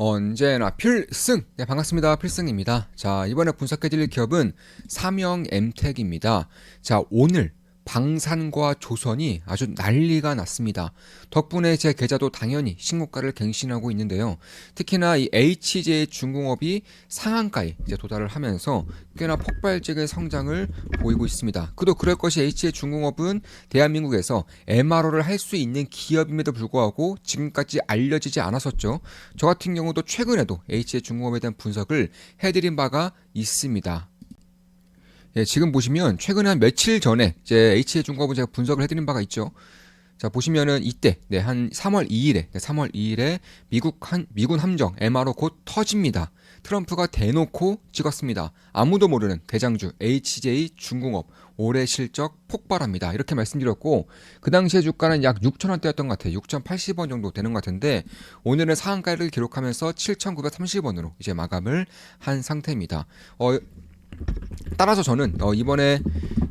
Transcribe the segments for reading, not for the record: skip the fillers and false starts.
언제나 필승! 네, 반갑습니다. 필승입니다. 자, 이번에 분석해드릴 기업은 삼형 엠텍입니다. 자, 오늘 방산과 조선이 아주 난리가 났습니다. 덕분에 제 계좌도 당연히 신고가를 갱신하고 있는데요. 특히나 이 HJ 중공업이 상한가에 이제 도달을 하면서 꽤나 폭발적인 성장을 보이고 있습니다. 그도 그럴 것이 HJ 중공업은 대한민국에서 MRO를 할 수 있는 기업임에도 불구하고 지금까지 알려지지 않았었죠. 저 같은 경우도 최근에도 HJ 중공업에 대한 분석을 해드린 바가 있습니다. 예, 지금 보시면 최근에 한 며칠 전에 이제 HJ중공업은 제가 분석을 해드린 바가 있죠. 자, 보시면은 이때 한 3월 2일에 3월 2일에 미군 함정 MRO 곧 터집니다. 트럼프가 대놓고 찍었습니다. 아무도 모르는 대장주 HJ중공업 올해 실적 폭발합니다. 이렇게 말씀드렸고 그 당시에 주가는 약 6,000원대였던 것 같아요. 6,080원 정도 되는 것 같은데 오늘은 상한가를 기록하면서 7,930원으로 이제 마감을 한 상태입니다. 따라서 저는 이번에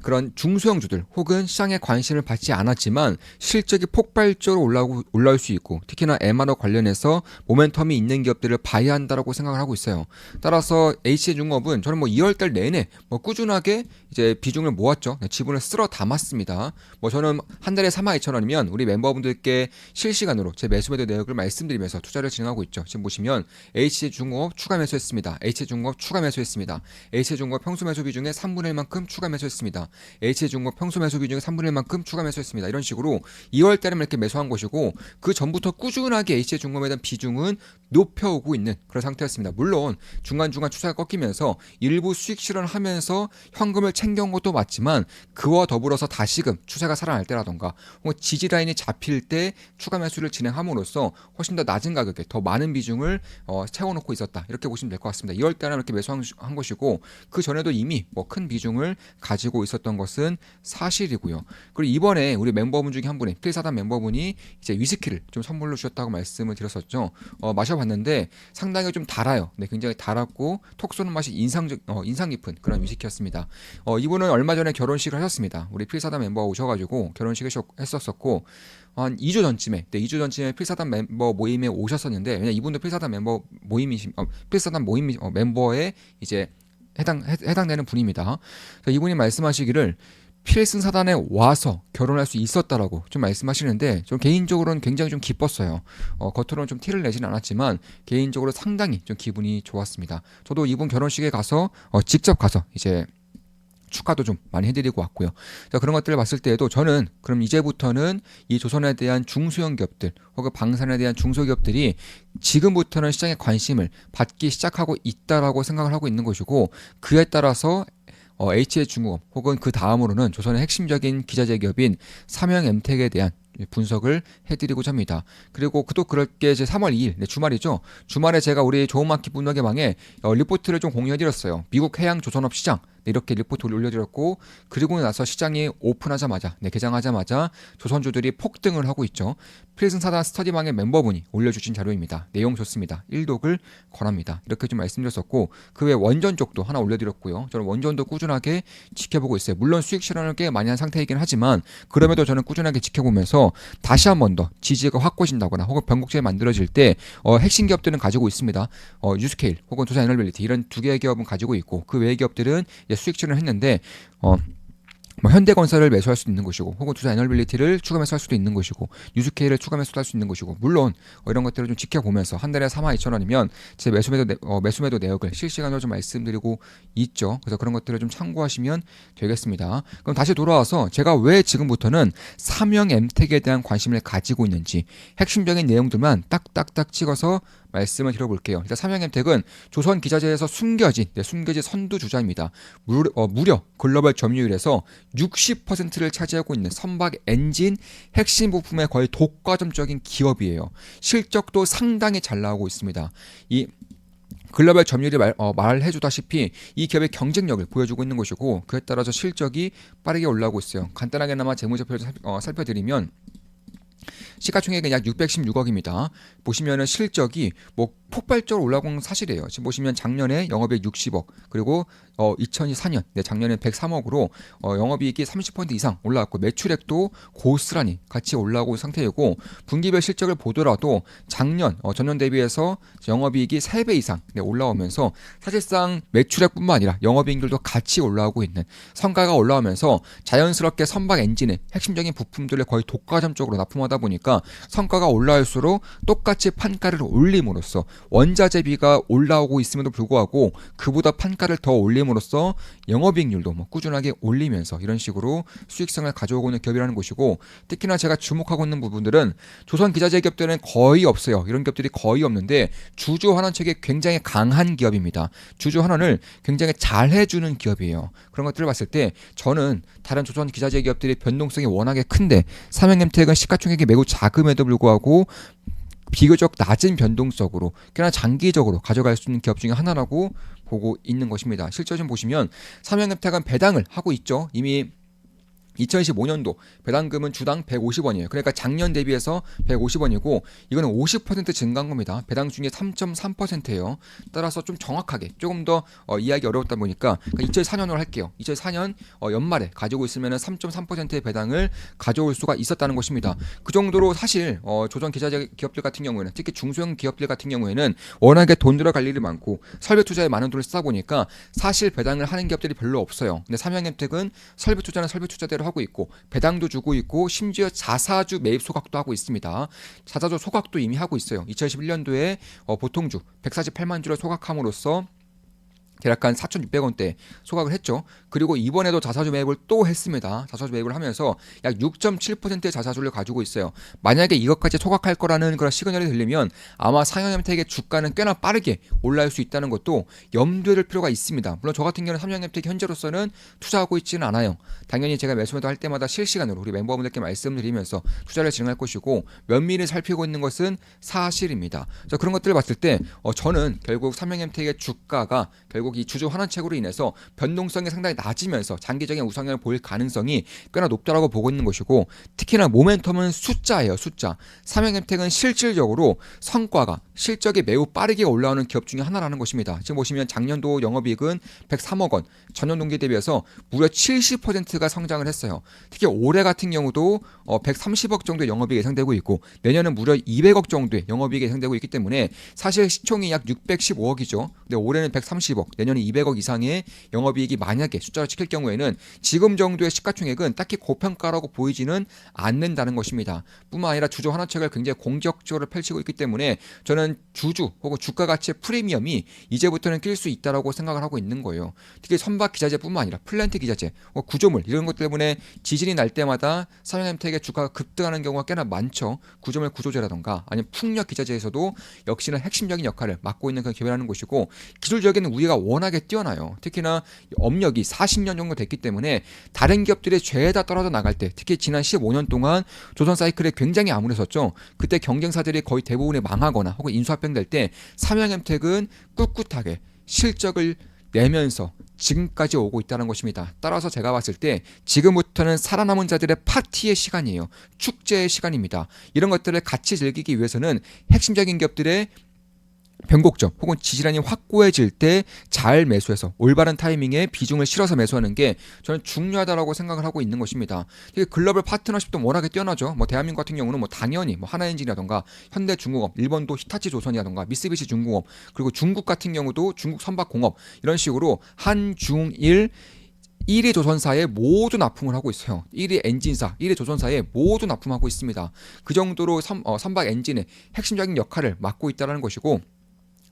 그런 중소형주들 혹은 시장에 관심을 받지 않았지만 실적이 폭발적으로 올라올 수 있고 특히나 MRO 관련해서 모멘텀이 있는 기업들을 봐야 한다라고 생각을 하고 있어요. 따라서 HJ중공업은 저는 2월달 내내 꾸준하게 이제 비중을 모았죠. 지분을 쓸어 담았습니다. 저는 한 달에 42,000원이면 우리 멤버분들께 실시간으로 제 매수매도 내역을 말씀드리면서 투자를 진행하고 있죠. 지금 보시면 HJ중공업 추가 매수했습니다. HJ중공업 추가 매수했습니다. HJ중공업 평소 매수 비중의 3분의 1만큼 추가 매수했습니다. HJ중공업 평소 매수 비중의 3분의 1만큼 추가 매수했습니다. 이런 식으로 2월달에 이렇게 매수한 것이고 그 전부터 꾸준하게 HJ중공업에 대한 비중은 높여오고 있는 그런 상태였습니다. 물론 중간중간 추세가 꺾이면서 일부 수익 실현하면서 현금을 챙겨온 것도 맞지만 그와 더불어서 다시금 추세가 살아날 때라던가 혹은 지지라인이 잡힐 때 추가 매수를 진행함으로써 훨씬 더 낮은 가격에 더 많은 비중을 채워놓고 있었다. 이렇게 보시면 될 것 같습니다. 2월달에 이렇게 매수한 것이고 그 전에도 이미 큰 비중을 가지고 있었던 것은 사실이고요. 그리고 이번에 우리 멤버분 중에 한 분이 필사단 멤버분이 이제 위스키를 좀 선물로 주셨다고 말씀을 드렸었죠. 마셔봤는데 상당히 좀 달아요. 네, 굉장히 달았고 톡 쏘는 맛이 인상 깊은 그런 위스키였습니다. 이분은 얼마 전에 결혼식을 하셨습니다. 우리 필사단 멤버 오셔가지고 결혼식을 했었었고 한 2주 전쯤에 2주 전쯤에 필사단 멤버 모임에 오셨었는데 왜냐 이분도 필사단 멤버 필사단 모임 멤버에 이제 해당되는 분입니다. 이분이 말씀하시기를 필승 사단에 와서 결혼할 수 있었다라고 좀 말씀하시는데 좀 개인적으로는 굉장히 좀 기뻤어요. 겉으로는 좀 티를 내지는 않았지만 개인적으로 상당히 좀 기분이 좋았습니다. 저도 이분 결혼식에 가서 직접 가서 이제 축하도 좀 많이 해드리고 왔고요. 자, 그런 것들을 봤을 때에도 저는 그럼 이제부터는 이 조선에 대한 중소형 기업들 혹은 방산에 대한 중소기업들이 지금부터는 시장에 관심을 받기 시작하고 있다라고 생각을 하고 있는 것이고 그에 따라서 HJ중공업 혹은 그 다음으로는 조선의 핵심적인 기자재 기업인 삼형엠텍에 대한 분석을 해드리고자 합니다. 그리고 그도 그렇게 이제 3월 2일 주말이죠. 주말에 제가 우리 좋은마켓 분석의 방에 리포트를 좀 공유해드렸어요. 미국 해양 조선업 시장 이렇게 리포트를 올려드렸고 그리고 나서 시장이 오픈하자마자 개장하자마자 조선주들이 폭등을 하고 있죠. 필승 사단 스터디방의 멤버분이 올려주신 자료입니다. 내용 좋습니다. 1독을 권합니다. 이렇게 좀 말씀드렸었고 그 외 원전 쪽도 하나 올려드렸고요. 저는 원전도 꾸준하게 지켜보고 있어요. 물론 수익 실현을 꽤 많이 한 상태이긴 하지만 그럼에도 저는 꾸준하게 지켜보면서 다시 한 번 더 지지가 확고해진다거나 혹은 변곡점이 만들어질 때 핵심 기업들은 가지고 있습니다. 유스케일 혹은 두산에너빌리티 이런 두 개의 기업은 가지고 있고 그 외의 기업들은 이제 수익 실현을 했는데 현대건설을 매수할 수도 있는 것이고 혹은 두산에너빌리티를 추가 매수할 수도 있는 것이고 유스케이를 추가 매수할 수 있는 것이고 물론 이런 것들을 좀 지켜보면서 한 달에 42,000원이면 제 매수매도 내역을 실시간으로 좀 말씀드리고 있죠. 그래서 그런 것들을 좀 참고하시면 되겠습니다. 그럼 다시 돌아와서 제가 왜 지금부터는 삼형엠텍에 대한 관심을 가지고 있는지 핵심적인 내용들만 딱딱딱 찍어서 말씀을 드려볼게요. 일단 삼형엠텍은 조선 기자재에서 숨겨진 선두주자입니다. 무려 글로벌 점유율에서 60%를 차지하고 있는 선박 엔진 핵심 부품의 거의 독과점적인 기업이에요. 실적도 상당히 잘 나오고 있습니다. 이 글로벌 점유율이 말해주다시피 이 기업의 경쟁력을 보여주고 있는 것이고 그에 따라서 실적이 빠르게 올라오고 있어요. 간단하게나마 재무제표를 살펴드리면 시가총액은 약 616억입니다. 보시면은 실적이 폭발적으로 올라온 건 사실이에요. 지금 보시면 작년에 영업이익 60억, 그리고 2024년 작년에 103억으로 영업이익이 30% 이상 올라왔고 매출액도 고스란히 같이 올라오고 있는 상태이고, 분기별 실적을 보더라도 작년 전년 대비해서 영업이익이 3배 이상 올라오면서 사실상 매출액뿐만 아니라 영업이익률도 같이 올라오고 있는 성과가 올라오면서 자연스럽게 선박 엔진의 핵심적인 부품들을 거의 독과점적으로 납품하다 보니까 성과가 올라올수록 똑같이 판가를 올림으로써 원자재비가 올라오고 있음에도 불구하고 그보다 판가를 더 올림으로써 영업이익률도 꾸준하게 올리면서 이런 식으로 수익성을 가져오고 있는 기업이라는 것이고, 특히나 제가 주목하고 있는 부분들은 조선 기자재 기업들은 거의 없어요. 이런 기업들이 거의 없는데 주주 환원책이 굉장히 강한 기업입니다. 주주 환원을 굉장히 잘 해주는 기업이에요. 그런 것들을 봤을 때 저는 다른 조선 기자재 기업들이 변동성이 워낙에 큰데 삼양엠텍은 시가총액이 매우 작음에도 불구하고 비교적 낮은 변동성으로 꽤나 장기적으로 가져갈 수 있는 기업 중에 하나라고 보고 있는 것입니다. 실제 좀 보시면 삼양엠텍은 배당을 하고 있죠. 이미 2025년도 배당금은 주당 150원이에요. 그러니까 작년 대비해서 150원이고 이거는 50% 증가한 겁니다. 배당 중에 3.3%예요. 따라서 좀 정확하게 조금 더 이해하기 어려웠다 보니까 2004년으로 할게요. 2004년 연말에 가지고 있으면 3.3%의 배당을 가져올 수가 있었다는 것입니다. 그 정도로 사실 조선 기자재 기업들 같은 경우에는, 특히 중소형 기업들 같은 경우에는 워낙에 돈 들어갈 일이 많고 설비 투자에 많은 돈을 쓰다 보니까 사실 배당을 하는 기업들이 별로 없어요. 근데 삼양엠텍은 설비 투자는 설비 투자대로 하고 있고 배당도 주고 있고 심지어 자사주 매입 소각도 하고 있습니다. 자사주 소각도 이미 하고 있어요. 2021년도에 보통주 148만 주를 소각함으로써 대략 한 4,600원대 소각을 했죠. 그리고 이번에도 자사주 매입을 또 했습니다. 자사주 매입을 하면서 약 6.7%의 자사주를 가지고 있어요. 만약에 이것까지 소각할 거라는 그런 시그널이 들리면 아마 삼양엠텍의 주가는 꽤나 빠르게 올라올 수 있다는 것도 염두에 둘 필요가 있습니다. 물론 저 같은 경우는 삼양엠텍 현재로서는 투자하고 있지는 않아요. 당연히 제가 매수매도 할 때마다 실시간으로 우리 멤버분들께 말씀드리면서 투자를 진행할 것이고 면밀히 살피고 있는 것은 사실입니다. 그런 것들을 봤을 때 저는 결국 삼양엠텍의 주가가 결국 이 주주 환원책으로 인해서 변동성이 상당히 낮으면서 장기적인 우상향을 보일 가능성이 꽤나 높다라고 보고 있는 것이고, 특히나 모멘텀은 숫자예요. 숫자. 삼양엠텍은 실질적으로 성과가 실적이 매우 빠르게 올라오는 기업 중에 하나라는 것입니다. 지금 보시면 작년도 영업이익은 103억 원, 전년 동기 대비해서 무려 70%가 성장을 했어요. 특히 올해 같은 경우도 130억 정도의 영업이익이 예상되고 있고 내년은 무려 200억 정도의 영업이익이 예상되고 있기 때문에 사실 시총이 약 615억이죠. 근데 올해는 130억, 내년에 200억 이상의 영업이익이 만약에 숫자를 지킬 경우에는 지금 정도의 시가총액은 딱히 고평가라고 보이지는 않는다는 것입니다. 뿐만 아니라 주주 환원책을 굉장히 공격적으로 펼치고 있기 때문에 저는 주주 혹은 주가 가치의 프리미엄이 이제부터는 낄 수 있다라고 생각을 하고 있는 거예요. 특히 선박 기자재뿐만 아니라 플랜트 기자재, 구조물 이런 것 때문에 지진이 날 때마다 삼양엠텍의 주가가 급등하는 경우가 꽤나 많죠. 구조물 구조재라던가 아니면 풍력 기자재에서도 역시나 핵심적인 역할을 맡고 있는 그런 기업이라는 것이고, 기술적인 우위가 워낙에 뛰어나요. 특히나 업력이 40년 정도 됐기 때문에 다른 기업들의 죄에다 떨어져 나갈 때, 특히 지난 15년 동안 조선 사이클에 굉장히 암울했었죠. 그때 경쟁사들이 거의 대부분이 망하거나 혹은 인수합병될 때 삼양엠텍은 꿋꿋하게 실적을 내면서 지금까지 오고 있다는 것입니다. 따라서 제가 봤을 때 지금부터는 살아남은 자들의 파티의 시간이에요. 축제의 시간입니다. 이런 것들을 같이 즐기기 위해서는 핵심적인 기업들의 변곡점 혹은 지지란이 확고해질 때 잘 매수해서 올바른 타이밍에 비중을 실어서 매수하는 게 저는 중요하다고 생각을 하고 있는 것입니다. 글로벌 파트너십도 워낙에 뛰어나죠. 대한민국 같은 경우는 당연히 하나엔진이라던가 현대중공업, 일본도 히타치조선이라던가 미쓰비시 중공업, 그리고 중국 같은 경우도 중국 선박공업, 이런 식으로 한중일 1위 조선사에 모두 납품을 하고 있어요. 1위 엔진사, 1위 조선사에 모두 납품하고 있습니다. 그 정도로 선박 엔진의 핵심적인 역할을 맡고 있다는 것이고,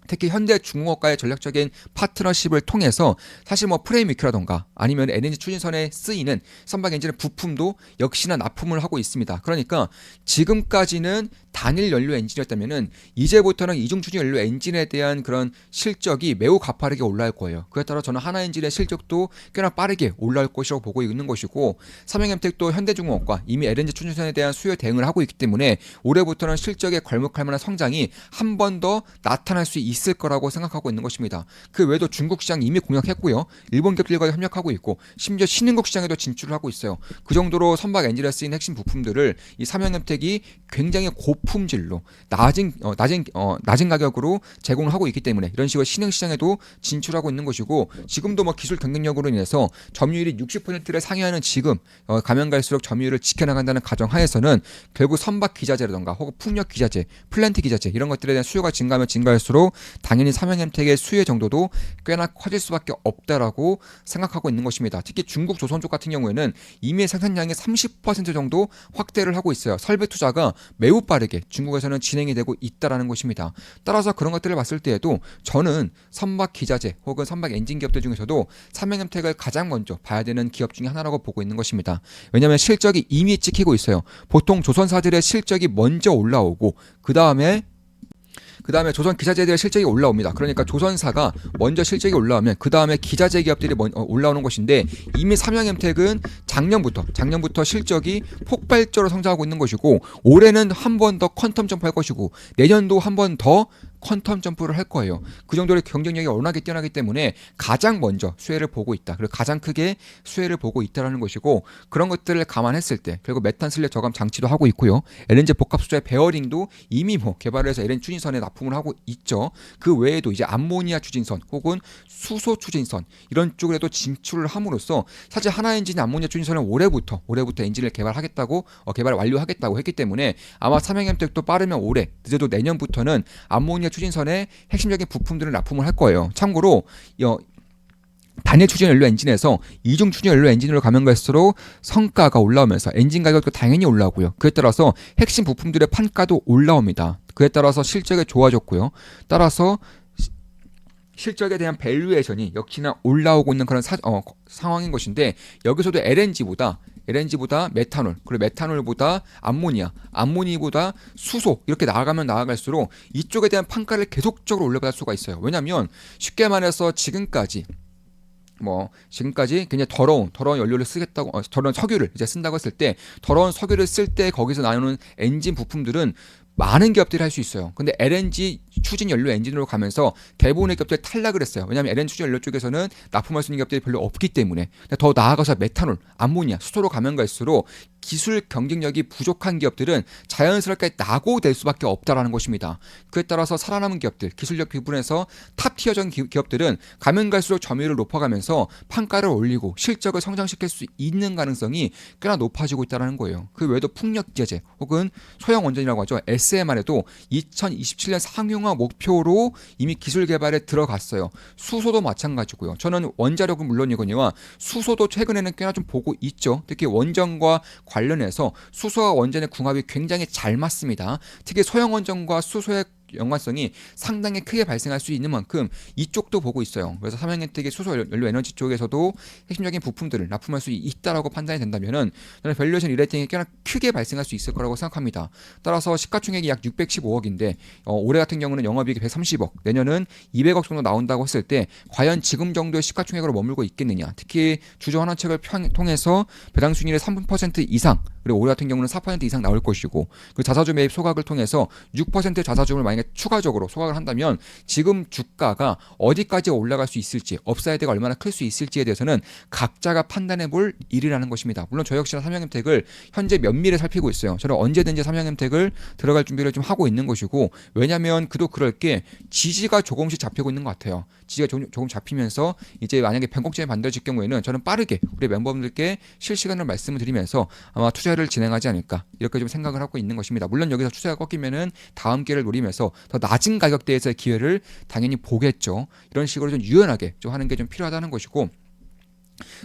특히 현대중공업과의 전략적인 파트너십을 통해서 사실 프레임 위크라던가 아니면 LNG 추진선에 쓰이는 선박 엔진의 부품도 역시나 납품을 하고 있습니다. 그러니까 지금까지는 단일 연료 엔진이었다면은 이제부터는 이중 추진 연료 엔진에 대한 그런 실적이 매우 가파르게 올라올 거예요. 그에 따라 저는 하나 엔진의 실적도 꽤나 빠르게 올라올 것이라고 보고 있는 것이고, 삼양엠텍도 현대중공업과 이미 LNG 추진선에 대한 수요 대응을 하고 있기 때문에 올해부터는 실적에 괄목할 만한 성장이 한 번 더 나타날 수 있을 거라고 생각하고 있는 것입니다. 그 외에도 중국 시장 이미 공략했고요. 일본 기업들과 협력하고 있고 심지어 신흥국 시장에도 진출을 하고 있어요. 그 정도로 선박 엔진에 쓰인 핵심 부품들을 이 삼양엠텍이 굉장히 고품질로 낮은 가격으로 제공을 하고 있기 때문에 이런 식으로 신흥 시장에도 진출하고 있는 것이고 지금도 뭐 기술 경쟁력으로 인해서 점유율이 60%를 상회하는 지금 가면 갈수록 점유율을 지켜나간다는 가정하에서는 결국 선박 기자재라던가 혹은 풍력 기자재, 플랜트 기자재 이런 것들에 대한 수요가 증가하면 증가할수록 당연히 삼양엠텍의 수요 정도도 꽤나 커질 수밖에 없다라고 생각하고 있는 것입니다. 특히 중국 조선 쪽 같은 경우에는 이미 생산량의 30% 정도 확대를 하고 있어요. 설비 투자가 매우 빠르게 중국에서는 진행이 되고 있다라는 것입니다. 따라서 그런 것들을 봤을 때에도 저는 선박 기자재 혹은 선박 엔진 기업들 중에서도 삼양엠텍을 가장 먼저 봐야 되는 기업 중에 하나라고 보고 있는 것입니다. 왜냐하면 실적이 이미 찍히고 있어요. 보통 조선사들의 실적이 먼저 올라오고 그 다음에 조선 기자재들의 실적이 올라옵니다. 그러니까 조선사가 먼저 실적이 올라오면 그 다음에 기자재 기업들이 올라오는 것인데 이미 삼양엠텍은 작년부터 실적이 폭발적으로 성장하고 있는 것이고 올해는 한 번 더 퀀텀 점프할 것이고 내년도 한 번 더 퀀텀 점프를 할 거예요. 그 정도로 경쟁력이 워낙에 뛰어나기 때문에 가장 먼저 수혜를 보고 있다. 그리고 가장 크게 수혜를 보고 있다라는 것이고 그런 것들을 감안했을 때 결국 메탄 슬랩 저감 장치도 하고 있고요. LNG 복합 수조의 베어링도 이미 개발을 해서 LNG 추진선에 납품을 하고 있죠. 그 외에도 이제 암모니아 추진선 혹은 수소 추진선 이런 쪽에도 진출을 함으로써 사실 하나엔진이 암모니아 추진선을 올해부터 엔진을 개발을 완료하겠다고 했기 때문에 아마 삼양엠텍도 빠르면 올해 늦어도 내년부터는 암모니아 추진선의 핵심적인 부품들을 납품을 할 거예요. 참고로 단일 추진 연료 엔진에서 이중 추진 연료 엔진으로 가면 갈수록 성가가 올라오면서 엔진 가격도 당연히 올라오고요. 그에 따라서 핵심 부품들의 판가도 올라옵니다. 그에 따라서 실적이 좋아졌고요. 따라서 실적에 대한 밸류에이션이 역시나 올라오고 있는 그런 상황인 것인데 여기서도 LNG보다 메탄올, 그리고 메탄올보다 암모니보다 수소 이렇게 나아갈수록 이쪽에 대한 판가를 계속적으로 올려받을 수가 있어요. 왜냐하면 쉽게 말해서 지금까지 굉장히 더러운 연료를 쓰겠다고 더러운 석유를 이제 쓴다고 했을 때 더러운 석유를 쓸 때 거기서 나오는 엔진 부품들은 많은 기업들이 할 수 있어요. 근데 LNG 추진 연료 엔진으로 가면서 대부분의 기업들이 탈락을 했어요. 왜냐하면 LNG 추진 연료 쪽에서는 납품할 수 있는 기업들이 별로 없기 때문에 더 나아가서 메탄올, 암모니아, 수소로 가면 갈수록 기술 경쟁력이 부족한 기업들은 자연스럽게 낙오될 수밖에 없다라는 것입니다. 그에 따라서 살아남은 기업들, 기술력 부분에서 탑티어전 기업들은 가면 갈수록 점유율을 높아가면서 판가를 올리고 실적을 성장시킬 수 있는 가능성이 꽤나 높아지고 있다는 거예요. 그 외에도 풍력 기자재 혹은 소형 원전이라고 하죠. SMR에도 2027년 상용화 목표로 이미 기술 개발에 들어갔어요. 수소도 마찬가지고요. 저는 원자력은 물론이거니와 수소도 최근에는 꽤나 좀 보고 있죠. 특히 원전과 관련해서 수소와 원전의 궁합이 굉장히 잘 맞습니다. 특히 소형 원전과 수소의 연관성이 상당히 크게 발생할 수 있는 만큼 이쪽도 보고 있어요. 그래서 삼양엔텍의 수소 연료 에너지 쪽에서도 핵심적인 부품들을 납품할 수 있다라고 판단이 된다면은 저는 밸류에이션 리레이팅이 꽤나 크게 발생할 수 있을 거라고 생각합니다. 따라서 시가총액이 약 615억인데 올해 같은 경우는 영업이익이 130억, 내년은 200억 정도 나온다고 했을 때 과연 지금 정도의 시가총액으로 머물고 있겠느냐. 특히 주주 환원책을 통해서 배당 수익률의 3% 이상, 그리고 올해 같은 경우는 4% 이상 나올 것이고 그 자사주 매입 소각을 통해서 6% 자사주를 만약에 추가적으로 소각을 한다면 지금 주가가 어디까지 올라갈 수 있을지, 업사이드가 얼마나 클 수 있을지에 대해서는 각자가 판단해 볼 일이라는 것입니다. 물론 저 역시나 삼양엠텍을 현재 면밀히 살피고 있어요. 저는 언제든지 삼양엠텍을 들어갈 준비를 좀 하고 있는 것이고, 왜냐하면 그도 그럴 게 지지가 조금씩 잡히고 있는 것 같아요. 지지가 조금 잡히면서 이제 만약에 변곡점이 만들어질 경우에는 저는 빠르게 우리 멤버분들께 실시간으로 말씀을 드리면서 아마 투자를 진행하지 않을까 이렇게 좀 생각을 하고 있는 것입니다. 물론 여기서 투자가 꺾이면은 다음 기회를 노리면서 더 낮은 가격대에서의 기회를 당연히 보겠죠. 이런 식으로 좀 유연하게 좀 하는 게 좀 필요하다는 것이고,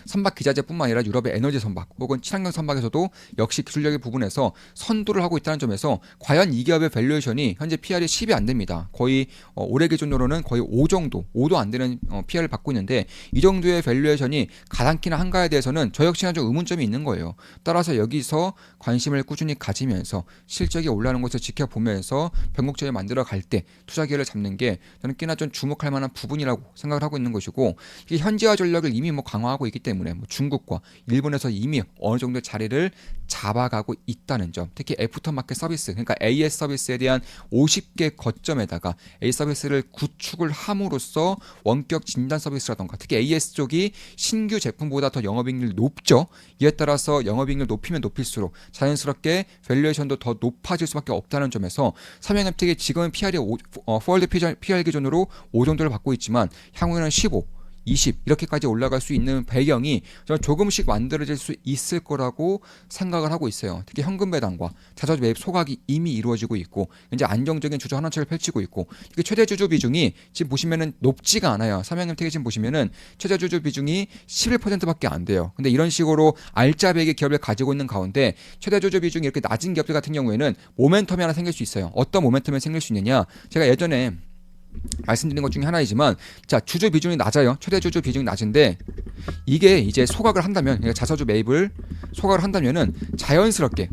선박 기자재뿐만 아니라 유럽의 에너지 선박 혹은 친환경 선박에서도 역시 기술력의 부분에서 선도를 하고 있다는 점에서 과연 이 기업의 밸류에이션이 현재 PR이 10이 안 됩니다. 거의 올해 기준으로는 거의 5도 안 되는 PR을 받고 있는데 이 정도의 밸류에이션이 가당키나 한가에 대해서는 저 역시나 좀 의문점이 있는 거예요. 따라서 여기서 관심을 꾸준히 가지면서 실적이 올라오는 것을 지켜보면서 변곡점을 만들어 갈 때 투자 기회를 잡는 게 저는 꽤나 좀 주목할 만한 부분이라고 생각을 하고 있는 것이고, 현지화 전략을 이미 강화하고 하고 있기 때문에 뭐 중국과 일본에서 이미 어느 정도 자리를 잡아가고 있다는 점. 특히 애프터마켓 서비스, 그러니까 AS 서비스에 대한 50개 거점에다가 A 서비스를 구축을 함으로써 원격 진단 서비스라던가, 특히 AS 쪽이 신규 제품보다 더 영업이익률이 높죠. 이에 따라서 영업이익률 높이면 높일수록 자연스럽게 밸류에이션도 더 높아질 수밖에 없다는 점에서 삼양엠텍이 지금은 PR이 포월드 PR 기준으로 5 정도를 받고 있지만 향후에는 15, 20 이렇게까지 올라갈 수 있는 배경이 저는 조금씩 만들어질 수 있을 거라고 생각을 하고 있어요. 특히 현금 배당과 자사주 매입 소각이 이미 이루어지고 있고 이제 안정적인 주주 환원체를 펼치고 있고, 특히 최대 주주 비중이 지금 보시면은 높지가 않아요. 삼양엠텍이 지금 보시면은 최대 주주 비중이 11%밖에 안 돼요. 근데 이런 식으로 알짜배기 기업을 가지고 있는 가운데 최대 주주 비중이 이렇게 낮은 기업들 같은 경우에는 모멘텀이 하나 생길 수 있어요. 어떤 모멘텀이 생길 수 있느냐? 제가 예전에 말씀드린 것 중에 하나이지만, 자, 주주 비중이 낮아요. 최대 주주 비중이 낮은데 이게 이제 소각을 한다면, 그러니까 자사주 매입을 소각을 한다면은 자연스럽게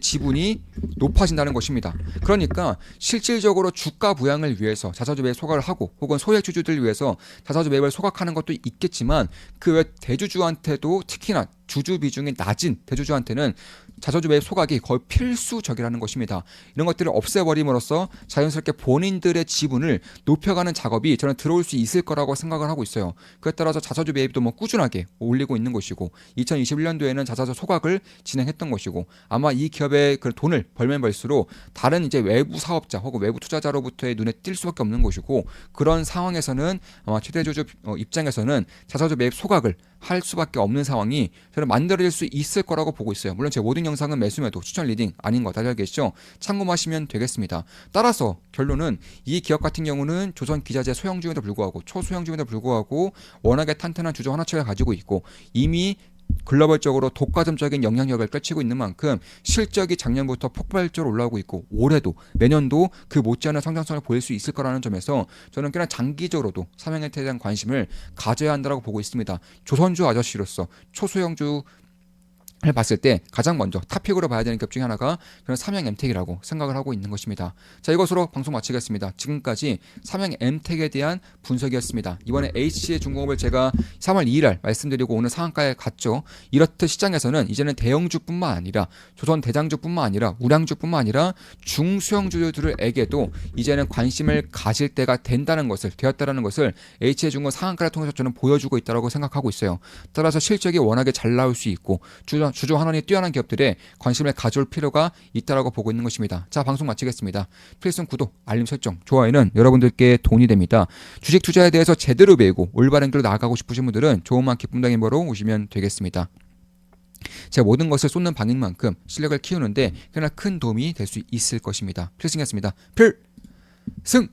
지분이 높아진다는 것입니다. 그러니까 실질적으로 주가 부양을 위해서 자사주 매입 소각을 하고, 혹은 소액 주주들 위해서 자사주 매입을 소각하는 것도 있겠지만, 그 외 대주주한테도, 특히나 주주 비중이 낮은 대주주한테는 자사주 매입 소각이 거의 필수적이라는 것입니다. 이런 것들을 없애버림으로써 자연스럽게 본인들의 지분을 높여가는 작업이 저는 들어올 수 있을 거라고 생각을 하고 있어요. 그에 따라서 자사주 매입도 뭐 꾸준하게 올리고 있는 것이고, 2021년도에는 자사주 소각을 진행했던 것이고, 아마 이 기업의 그 돈을 벌면 벌수록 다른 이제 외부 사업자 혹은 외부 투자자로부터의 눈에 띌 수밖에 없는 것이고, 그런 상황에서는 아마 최대 주주 입장에서는 자사주 매입 소각을 할 수밖에 없는 상황이 저는 만들어질 수 있을 거라고 보고 있어요. 물론 제 모든 영상은 매수매도 추천 리딩 아닌 거 다들 알겠죠? 참고하시면 되겠습니다. 따라서 결론은 이 기업 같은 경우는 조선 기자재 소형주임에도 불구하고, 초소형주임에도 불구하고 워낙에 탄탄한 주주 하나처를 가지고 있고, 이미 글로벌적으로 독과점적인 영향력을 펼치고 있는 만큼 실적이 작년부터 폭발적으로 올라오고 있고, 올해도 내년도 그 못지않은 성장성을 보일 수 있을 거라는 점에서 저는 꽤나 장기적으로도 삼양엔텍에 대한 관심을 가져야 한다고 보고 있습니다. 조선주 아저씨로서 초소형주 를 봤을 때 가장 먼저 탑픽으로 봐야 되는 기업 중에 하나가 저는 삼양엠텍이라고 생각을 하고 있는 것입니다. 자, 이것으로 방송 마치겠습니다. 지금까지 삼양엠텍에 대한 분석이었습니다. 이번에 HC중공업을 제가 3월 2일날 말씀드리고 오늘 상한가에 갔죠. 이렇듯 시장에서는 이제는 대형주뿐만 아니라 조선 대장주뿐만 아니라 우량주뿐만 아니라 중소형주들에게도 이제는 관심을 가질 때가 되었다는 것을 HC중공업 상한가를 통해서 저는 보여주고 있다고 생각하고 있어요. 따라서 실적이 워낙에 잘 나올 수 있고 주주 환원이 뛰어난 기업들에 관심을 가져올 필요가 있다고 보고 있는 것입니다. 자, 방송 마치겠습니다. 필승 구독, 알림 설정, 좋아요는 여러분들께 돈이 됩니다. 주식 투자에 대해서 제대로 배우고 올바른 길로 나아가고 싶으신 분들은 좋은 기쁨 당임으로 오시면 되겠습니다. 제가 모든 것을 쏟는 방인 만큼 실력을 키우는데 꽤나 큰 도움이 될 수 있을 것입니다. 필승이었습니다. 필승!